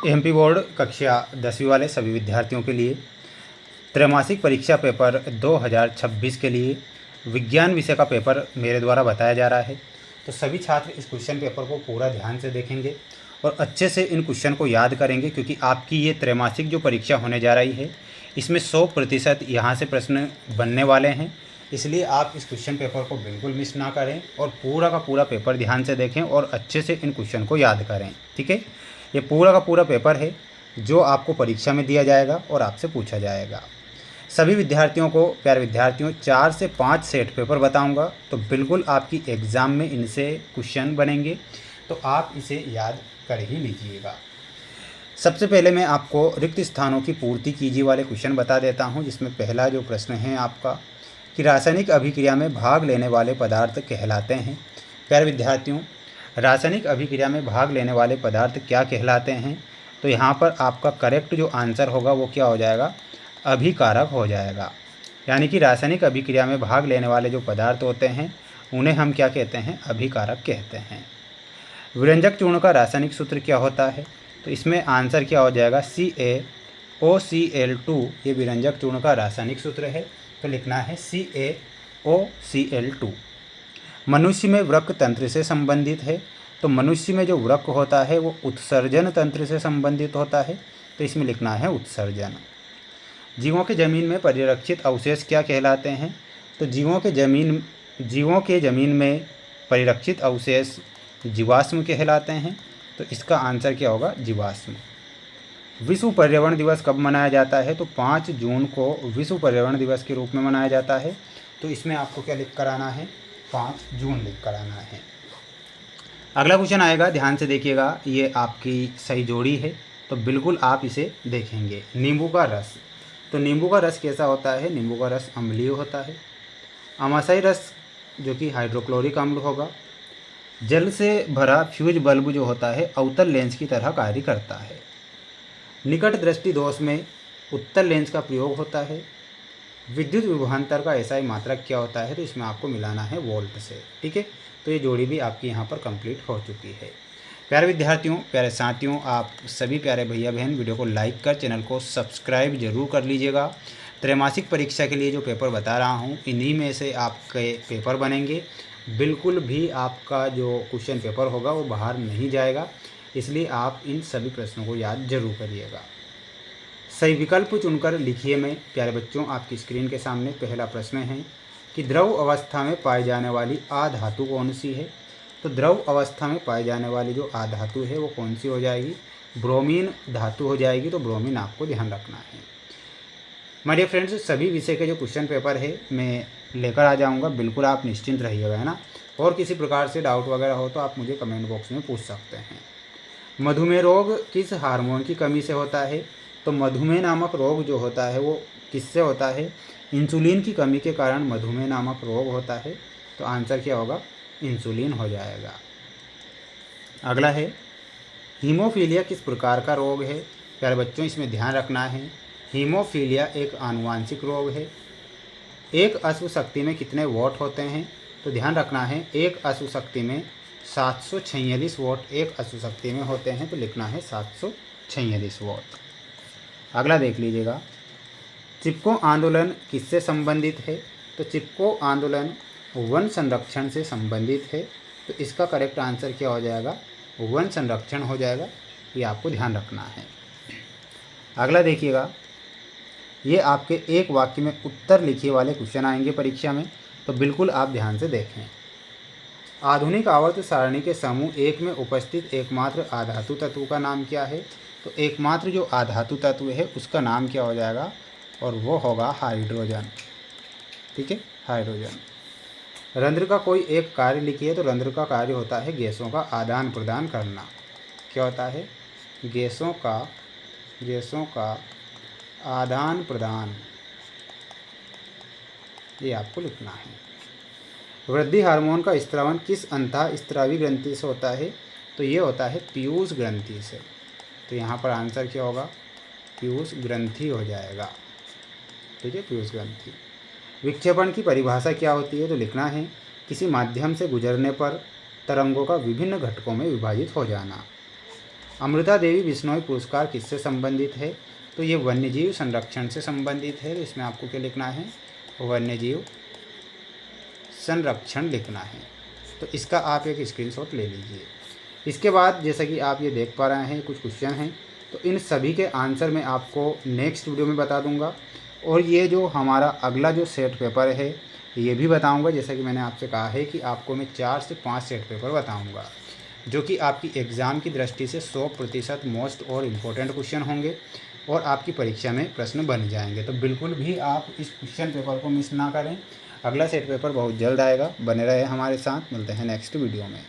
MP board कक्षा 10वीं वाले सभी विद्यार्थियों के लिए त्रैमासिक परीक्षा पेपर 2026 के लिए विज्ञान विषय का पेपर मेरे द्वारा बताया जा रहा है। तो सभी छात्र इस क्वेश्चन पेपर को पूरा ध्यान से देखेंगे और अच्छे से इन क्वेश्चन को याद करेंगे, क्योंकि आपकी ये त्रैमासिक जो परीक्षा होने जा रही है इसमें 100% यहाँ से प्रश्न बनने वाले हैं। इसलिए आप इस क्वेश्चन पेपर को बिल्कुल मिस ना करें और पूरा का पूरा पेपर ध्यान से देखें और अच्छे से इन क्वेश्चन को याद करें। ठीक है, ये पूरा का पूरा पेपर है जो आपको परीक्षा में दिया जाएगा और आपसे पूछा जाएगा। सभी विद्यार्थियों को, प्यारे विद्यार्थियों, 4 से 5 सेट पेपर बताऊंगा, तो बिल्कुल आपकी एग्ज़ाम में इनसे क्वेश्चन बनेंगे, तो आप इसे याद कर ही लीजिएगा। सबसे पहले मैं आपको रिक्त स्थानों की पूर्ति कीजिए वाले क्वेश्चन बता देता हूं, जिसमें पहला जो प्रश्न है आपका कि रासायनिक अभिक्रिया में भाग लेने वाले पदार्थ कहलाते हैं। प्यारे विद्यार्थियों, रासायनिक अभिक्रिया में भाग लेने वाले पदार्थ क्या कहलाते हैं? तो यहाँ पर आपका करेक्ट जो आंसर होगा वो क्या हो जाएगा? अभिकारक हो जाएगा। यानी कि रासायनिक अभिक्रिया में भाग लेने वाले जो पदार्थ होते हैं उन्हें हम क्या कहते हैं? अभिकारक कहते हैं। विरंजक चूर्ण का रासायनिक सूत्र क्या होता है? तो इसमें आंसर क्या हो जाएगा? CaOCl2 ये विरंजक चूर्ण का रासायनिक सूत्र है, तो लिखना है CaOCl2। मनुष्य में वृक्क तंत्र से संबंधित है, तो मनुष्य में जो वृक्क होता है वो उत्सर्जन तंत्र से संबंधित होता है, तो इसमें लिखना है उत्सर्जन। जीवों के जमीन में परिरक्षित अवशेष क्या कहलाते हैं? तो जीवों के जमीन में परिरक्षित अवशेष जीवाश्म कहलाते हैं, तो इसका आंसर क्या होगा? जीवाश्म। विश्व पर्यावरण दिवस कब मनाया जाता है? तो 5 जून को विश्व पर्यावरण दिवस के रूप में मनाया जाता है, तो इसमें आपको क्या लिख कर आना है? 5 जून लिख कर आना है। अगला क्वेश्चन आएगा, ध्यान से देखिएगा, ये आपकी सही जोड़ी है, तो बिल्कुल आप इसे देखेंगे। नींबू का रस, तो नींबू का रस कैसा होता है? नींबू का रस अम्लीय होता है। अमाशय रस जो कि हाइड्रोक्लोरिक अम्ल होगा। जल से भरा फ्यूज बल्ब जो होता है अवतल लेंस की तरह कार्य करता है। निकट दृष्टि दोष में उत्तल लेंस का प्रयोग होता है। विद्युत विभवांतर का एसआई मात्रक क्या होता है? तो इसमें आपको मिलाना है वोल्ट से। ठीक है, तो ये जोड़ी भी आपकी यहाँ पर कंप्लीट हो चुकी है। प्यारे विद्यार्थियों, प्यारे साथियों, आप सभी प्यारे भैया बहन वीडियो को लाइक कर चैनल को सब्सक्राइब जरूर कर लीजिएगा। त्रैमासिक परीक्षा के लिए जो पेपर बता रहा हूँ इन्हीं में से आपके पेपर बनेंगे। बिल्कुल भी आपका जो क्वेश्चन पेपर होगा वो बाहर नहीं जाएगा, इसलिए आप इन सभी प्रश्नों को याद जरूर करिएगा। सही विकल्प चुनकर लिखिए। में प्यारे बच्चों, आपकी स्क्रीन के सामने पहला प्रश्न है कि द्रव अवस्था में पाई जाने वाली आधातु कौन सी है? तो द्रव अवस्था में पाई जाने वाली जो आधातु है वो कौन सी हो जाएगी? ब्रोमीन धातु हो जाएगी, तो ब्रोमीन आपको ध्यान रखना है। माय डियर फ्रेंड्स, सभी विषय के जो क्वेश्चन पेपर है मैं लेकर आ जाऊंगा, बिल्कुल आप निश्चिंत रहिएगा, है ना। और किसी प्रकार से डाउट वगैरह हो तो आप मुझे कमेंट बॉक्स में पूछ सकते हैं। मधुमेह रोग किस हार्मोन की कमी से होता है? तो मधुमेह नामक रोग जो होता है वो किससे होता है? इंसुलिन की कमी के कारण मधुमेह नामक रोग होता है, तो आंसर क्या होगा? इंसुलिन हो जाएगा। अगला है, हीमोफीलिया किस प्रकार का रोग है? प्यारे बच्चों, इसमें ध्यान रखना है, हीमोफीलिया एक आनुवांशिक रोग है। एक अश्व शक्ति में कितने वोट होते हैं? तो ध्यान रखना है, एक अश्व शक्ति में 746 वोट एक अश्व शक्ति में होते हैं, तो लिखना है 746 वोट। अगला देख लीजिएगा, चिपको आंदोलन किससे संबंधित है? तो चिपको आंदोलन वन संरक्षण से संबंधित है, तो इसका करेक्ट आंसर क्या हो जाएगा? वन संरक्षण हो जाएगा। ये आपको ध्यान रखना है। अगला देखिएगा, ये आपके एक वाक्य में उत्तर लिखिए वाले क्वेश्चन आएंगे परीक्षा में, तो बिल्कुल आप ध्यान से देखें। आधुनिक आवर्त सारणी के समूह 1 में उपस्थित एकमात्र आधातु तत्व का नाम क्या है? तो एकमात्र जो आधातु तत्व है उसका नाम क्या हो जाएगा? और वो होगा हाइड्रोजन। ठीक है, हाइड्रोजन। रंध्र का कोई एक कार्य लिखिए। तो रंध्र का कार्य होता है गैसों का आदान प्रदान करना। क्या होता है? गैसों का आदान प्रदान, ये आपको लिखना है। वृद्धि हार्मोन का स्त्रावन किस अंतःस्रावी ग्रंथि से होता है? तो ये होता है पीयूष ग्रंथि से, तो यहाँ पर आंसर क्या होगा? पीयूष ग्रंथि हो जाएगा। ठीक है, पीयूष ग्रंथि। विक्षेपण की परिभाषा क्या होती है? तो लिखना है, किसी माध्यम से गुजरने पर तरंगों का विभिन्न घटकों में विभाजित हो जाना। अमृता देवी बिश्नोई पुरस्कार किससे संबंधित है? तो ये वन्यजीव संरक्षण से संबंधित है। तो इसमें आपको क्या लिखना है? वन्यजीव संरक्षण लिखना है। तो इसका आप एक स्क्रीनशॉट ले लीजिए। इसके बाद जैसा कि आप ये देख पा रहे हैं कुछ क्वेश्चन हैं, तो इन सभी के आंसर मैं आपको नेक्स्ट वीडियो में बता दूंगा। और ये जो हमारा अगला जो सेट पेपर है ये भी बताऊंगा। जैसा कि मैंने आपसे कहा है कि आपको मैं 4 से 5 सेट पेपर बताऊंगा जो कि आपकी एग्ज़ाम की दृष्टि से 100% मोस्ट और इम्पोर्टेंट क्वेश्चन होंगे और आपकी परीक्षा में प्रश्न बन जाएंगे। तो बिल्कुल भी आप इस क्वेश्चन पेपर को मिस ना करें। अगला सेट पेपर बहुत जल्द आएगा। बने रहे हमारे साथ। मिलते हैं नेक्स्ट वीडियो में।